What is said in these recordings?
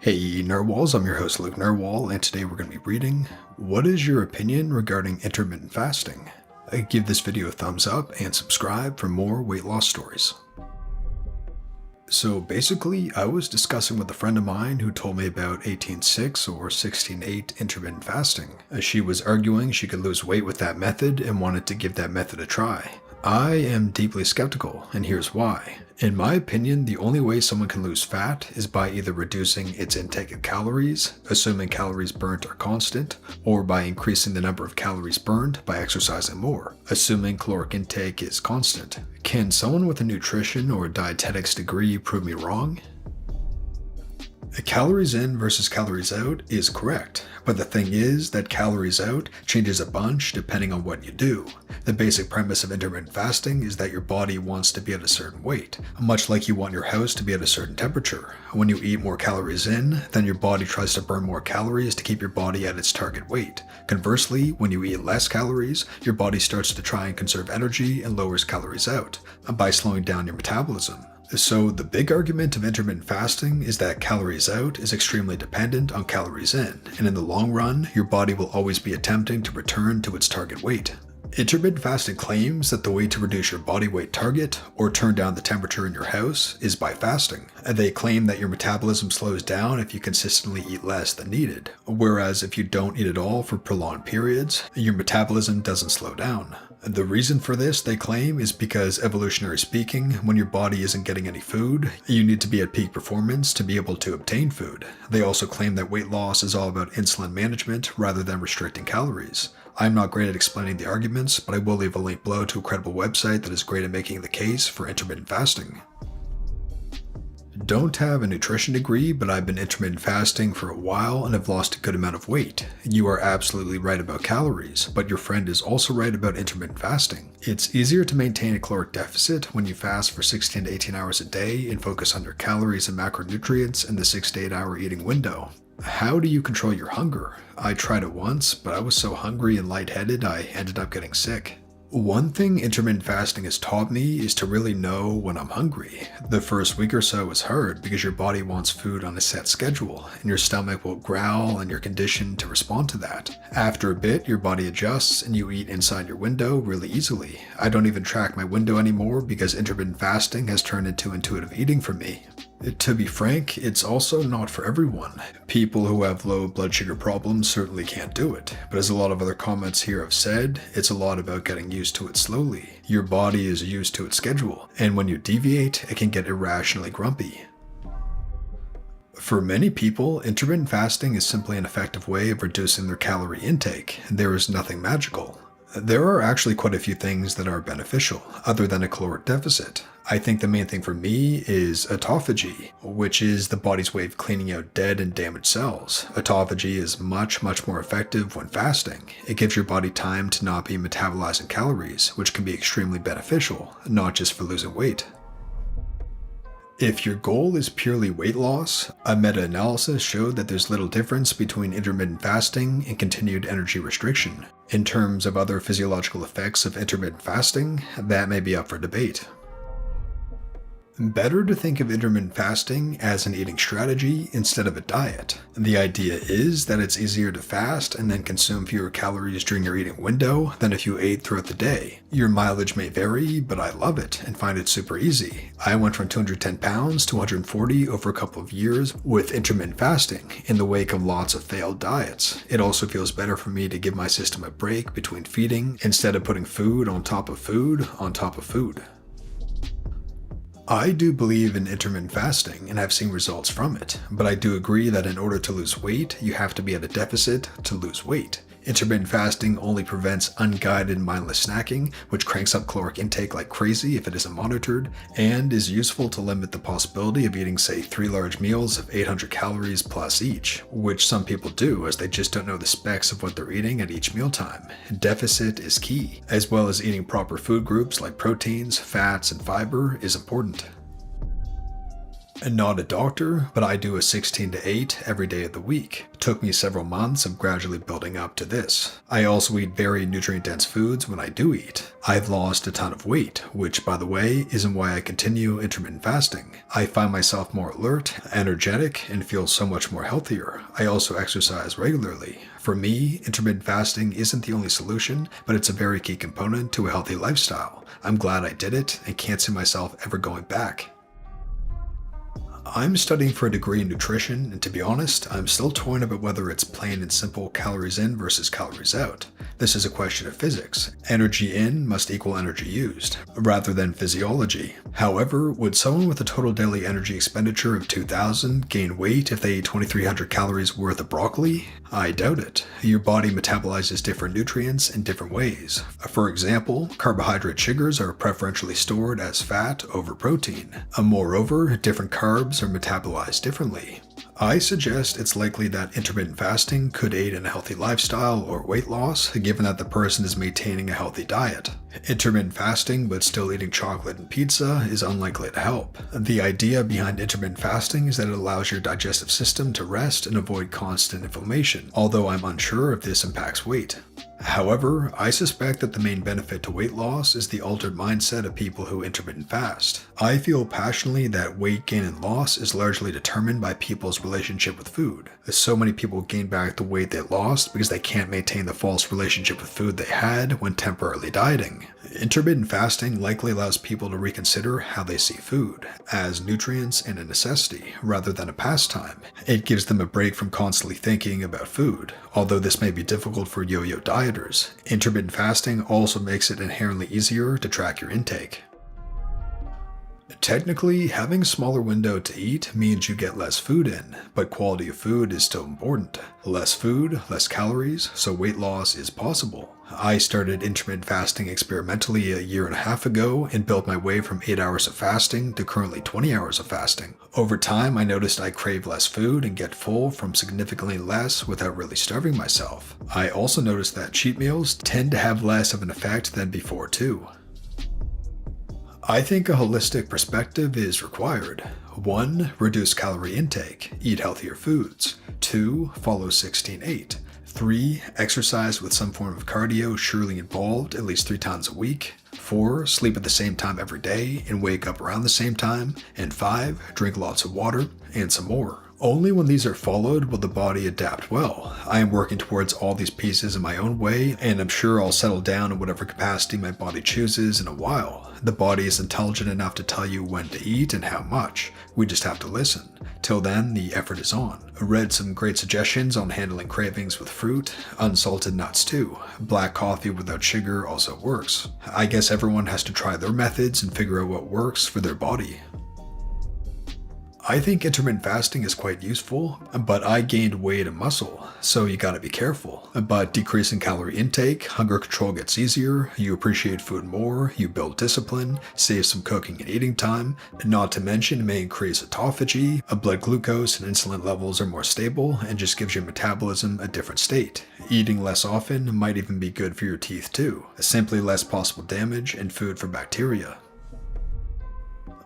Hey Narwhals, I'm your host Luke Narwhal, and today we're going to be reading What is your opinion regarding intermittent fasting? Give this video a thumbs up and subscribe for more weight loss stories. So basically, I was discussing with a friend of mine who told me about 18-6 or 16-8 intermittent fasting. She was arguing she could lose weight with that method and wanted to give that method a try. I am deeply skeptical, and here's why. In my opinion, the only way someone can lose fat is by either reducing its intake of calories, assuming calories burnt are constant, or by increasing the number of calories burned by exercising more, assuming caloric intake is constant. Can someone with a nutrition or dietetics degree prove me wrong? Calories in versus calories out is correct, but the thing is that calories out changes a bunch depending on what you do. The basic premise of intermittent fasting is that your body wants to be at a certain weight, much like you want your house to be at a certain temperature. When you eat more calories in, then your body tries to burn more calories to keep your body at its target weight. Conversely, when you eat less calories, your body starts to try and conserve energy and lowers calories out by slowing down your metabolism. So the big argument of intermittent fasting is that calories out is extremely dependent on calories in, and in the long run, your body will always be attempting to return to its target weight. Intermittent fasting claims that the way to reduce your body weight target or turn down the temperature in your house is by fasting. They claim that your metabolism slows down if you consistently eat less than needed, whereas if you don't eat at all for prolonged periods, your metabolism doesn't slow down. The reason for this, they claim, is because evolutionary speaking, when your body isn't getting any food, you need to be at peak performance to be able to obtain food. They also claim that weight loss is all about insulin management rather than restricting calories. I'm not great at explaining the arguments, but I will leave a link below to a credible website that is great at making the case for intermittent fasting. Don't have a nutrition degree, but I've been intermittent fasting for a while and have lost a good amount of weight. You are absolutely right about calories, but your friend is also right about intermittent fasting. It's easier to maintain a caloric deficit when you fast for 16 to 18 hours a day and focus on your calories and macronutrients in the 6 to 8 hour eating window. How do you control your hunger? I tried it once, but I was so hungry and lightheaded I ended up getting sick. One thing intermittent fasting has taught me is to really know when I'm hungry. The first week or so is hard because your body wants food on a set schedule, and your stomach will growl and you're conditioned to respond to that. After a bit, your body adjusts and you eat inside your window really easily. I don't even track my window anymore because intermittent fasting has turned into intuitive eating for me. To be frank, it's also not for everyone. People who have low blood sugar problems certainly can't do it, but as a lot of other comments here have said, it's a lot about getting used to it slowly. Your body is used to its schedule, and when you deviate, it can get irrationally grumpy. For many people, intermittent fasting is simply an effective way of reducing their calorie intake. There is nothing magical. There are actually quite a few things that are beneficial, other than a caloric deficit. I think the main thing for me is autophagy, which is the body's way of cleaning out dead and damaged cells. Autophagy is much more effective when fasting. It gives your body time to not be metabolizing calories, which can be extremely beneficial, not just for losing weight. If your goal is purely weight loss, a meta-analysis showed that there's little difference between intermittent fasting and continued energy restriction. In terms of other physiological effects of intermittent fasting, that may be up for debate. Better to think of intermittent fasting as an eating strategy instead of a diet. The idea is that it's easier to fast and then consume fewer calories during your eating window than if you ate throughout the day. Your mileage may vary, but I love it and find it super easy. I went from 210 pounds to 140 over a couple of years with intermittent fasting in the wake of lots of failed diets. It also feels better for me to give my system a break between feeding instead of putting food on top of food on top of food. I do believe in intermittent fasting and have seen results from it, but I do agree that in order to lose weight, you have to be at a deficit to lose weight. Intermittent fasting only prevents unguided mindless snacking, which cranks up caloric intake like crazy if it isn't monitored, and is useful to limit the possibility of eating, say, 3 large meals of 800 calories plus each, which some people do as they just don't know the specs of what they're eating at each mealtime. Deficit is key, as well as eating proper food groups like proteins, fats, and fiber is important. Not a doctor, but I do a 16 to 8 every day of the week. It took me several months of gradually building up to this. I also eat very nutrient-dense foods when I do eat. I've lost a ton of weight, which, by the way, isn't why I continue intermittent fasting. I find myself more alert, energetic, and feel so much more healthier. I also exercise regularly. For me, intermittent fasting isn't the only solution, but it's a very key component to a healthy lifestyle. I'm glad I did it and can't see myself ever going back. I'm studying for a degree in nutrition, and to be honest, I'm still torn about whether it's plain and simple calories in versus calories out. This is a question of physics. Energy in must equal energy used, rather than physiology. However, would someone with a total daily energy expenditure of 2,000 gain weight if they ate 2,300 calories worth of broccoli? I doubt it. Your body metabolizes different nutrients in different ways. For example, carbohydrate sugars are preferentially stored as fat over protein. Moreover, different carbs are metabolized differently. I suggest it's likely that intermittent fasting could aid in a healthy lifestyle or weight loss, given that the person is maintaining a healthy diet. Intermittent fasting but still eating chocolate and pizza is unlikely to help. The idea behind intermittent fasting is that it allows your digestive system to rest and avoid constant inflammation, although I'm unsure if this impacts weight. However, I suspect that the main benefit to weight loss is the altered mindset of people who intermittent fast. I feel passionately that weight gain and loss is largely determined by people's relationship with food. So many people gain back the weight they lost because they can't maintain the false relationship with food they had when temporarily dieting. Intermittent fasting likely allows people to reconsider how they see food, as nutrients and a necessity rather than a pastime. It gives them a break from constantly thinking about food. Although this may be difficult for yo-yo dieters, intermittent fasting also makes it inherently easier to track your intake. Technically, having a smaller window to eat means you get less food in, but quality of food is still important. Less food, less calories, so weight loss is possible. I started intermittent fasting experimentally a year and a half ago and built my way from 8 hours of fasting to currently 20 hours of fasting. Over time, I noticed I crave less food and get full from significantly less without really starving myself. I also noticed that cheat meals tend to have less of an effect than before too. I think a holistic perspective is required. 1. Reduce calorie intake. Eat healthier foods. 2. Follow 16-8. 3. Exercise with some form of cardio surely involved at least 3 times a week. 4. Sleep at the same time every day and wake up around the same time. And 5. Drink lots of water, and some more. Only when these are followed will the body adapt well. I am working towards all these pieces in my own way, and I'm sure I'll settle down in whatever capacity my body chooses in a while. The body is intelligent enough to tell you when to eat and how much. We just have to listen. Till then, the effort is on. I read some great suggestions on handling cravings with fruit, unsalted nuts too. Black coffee without sugar also works. I guess everyone has to try their methods and figure out what works for their body. I think intermittent fasting is quite useful, but I gained weight and muscle, so you gotta be careful. But decreasing calorie intake, hunger control gets easier, you appreciate food more, you build discipline, save some cooking and eating time, not to mention it may increase autophagy, blood glucose and insulin levels are more stable, and just gives your metabolism a different state. Eating less often might even be good for your teeth too, simply less possible damage and food for bacteria.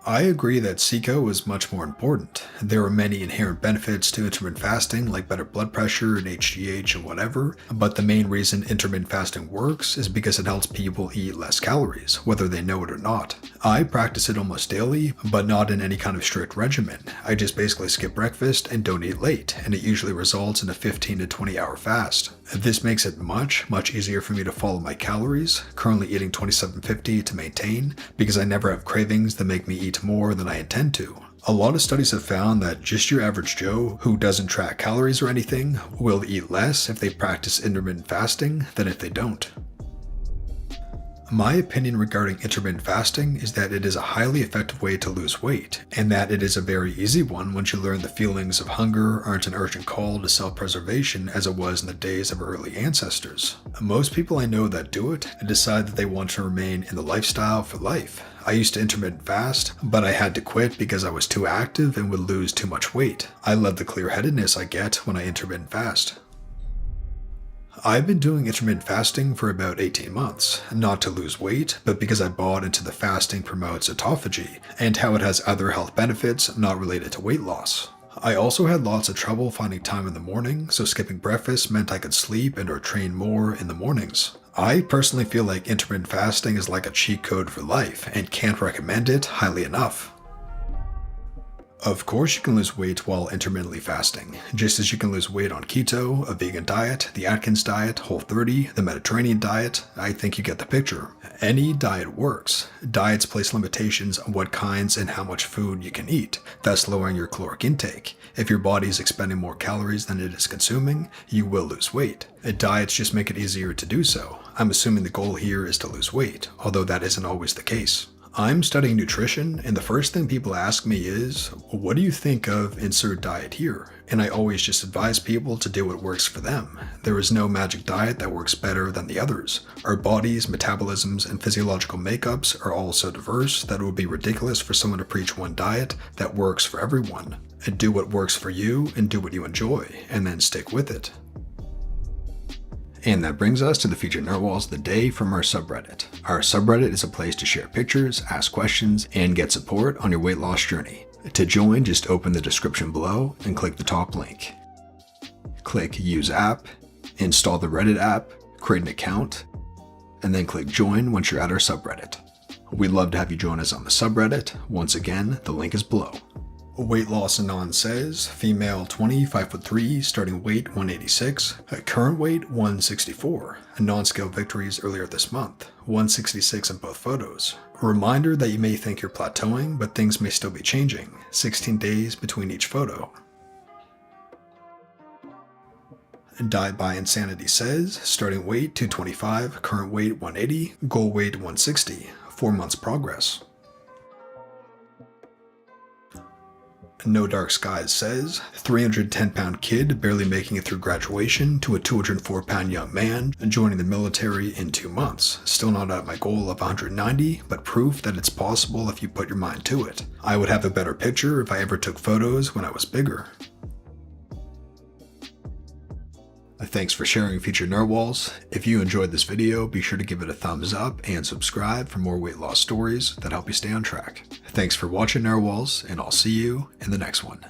I agree that CICO is much more important. There are many inherent benefits to intermittent fasting like better blood pressure and HGH and whatever, but the main reason intermittent fasting works is because it helps people eat less calories, whether they know it or not. I practice it almost daily, but not in any kind of strict regimen. I just basically skip breakfast and don't eat late, and it usually results in a 15 to 20 hour fast. This makes it much easier for me to follow my calories, currently eating 2750 to maintain, because I never have cravings that make me eat more than I intend to. A lot of studies have found that just your average Joe who doesn't track calories or anything will eat less if they practice intermittent fasting than if they don't. My opinion regarding intermittent fasting is that it is a highly effective way to lose weight, and that it is a very easy one once you learn the feelings of hunger aren't an urgent call to self-preservation as it was in the days of our early ancestors. Most people I know that do it decide that they want to remain in the lifestyle for life. I used to intermittent fast, but I had to quit because I was too active and would lose too much weight. I love the clear-headedness I get when I intermittent fast. I've been doing intermittent fasting for about 18 months, not to lose weight, but because I bought into the fasting promotes autophagy and how it has other health benefits not related to weight loss. I also had lots of trouble finding time in the morning, so skipping breakfast meant I could sleep and or train more in the mornings. I personally feel like intermittent fasting is like a cheat code for life and can't recommend it highly enough. Of course you can lose weight while intermittently fasting, just as you can lose weight on keto, a vegan diet, the Atkins diet, Whole30, the Mediterranean diet. I think you get the picture. Any diet works. Diets place limitations on what kinds and how much food you can eat, thus lowering your caloric intake. If your body is expending more calories than it is consuming, you will lose weight. Diets just make it easier to do so. I'm assuming the goal here is to lose weight, although that isn't always the case. I'm studying nutrition, and the first thing people ask me is, what do you think of insert diet here? And I always just advise people to do what works for them. There is no magic diet that works better than the others. Our bodies, metabolisms, and physiological makeups are all so diverse that it would be ridiculous for someone to preach one diet that works for everyone. Do what works for you and do what you enjoy, and then stick with it. And that brings us to the featured narwhals of the day from our subreddit. Our subreddit is a place to share pictures, ask questions, and get support on your weight loss journey. To join, just open the description below and click the top link. Click Use App, install the Reddit app, create an account, and then click Join once you're at our subreddit. We'd love to have you join us on the subreddit. Once again, the link is below. Weight Loss Anon says, female 20, 5'3", starting weight 186, current weight 164, non-scale victories earlier this month, 166 in both photos. A reminder that you may think you're plateauing, but things may still be changing, 16 days between each photo. Diet by Insanity says, starting weight 225, current weight 180, goal weight 160, 4 months progress. No Dark Skies says, 310-pound kid barely making it through graduation to a 204-pound young man joining the military in 2 months. Still not at my goal of 190, but proof that it's possible if you put your mind to it. I would have a better picture if I ever took photos when I was bigger. Thanks for sharing Featured Narwhals. If you enjoyed this video, be sure to give it a thumbs up and subscribe for more weight loss stories that help you stay on track. Thanks for watching Narwhals, and I'll see you in the next one.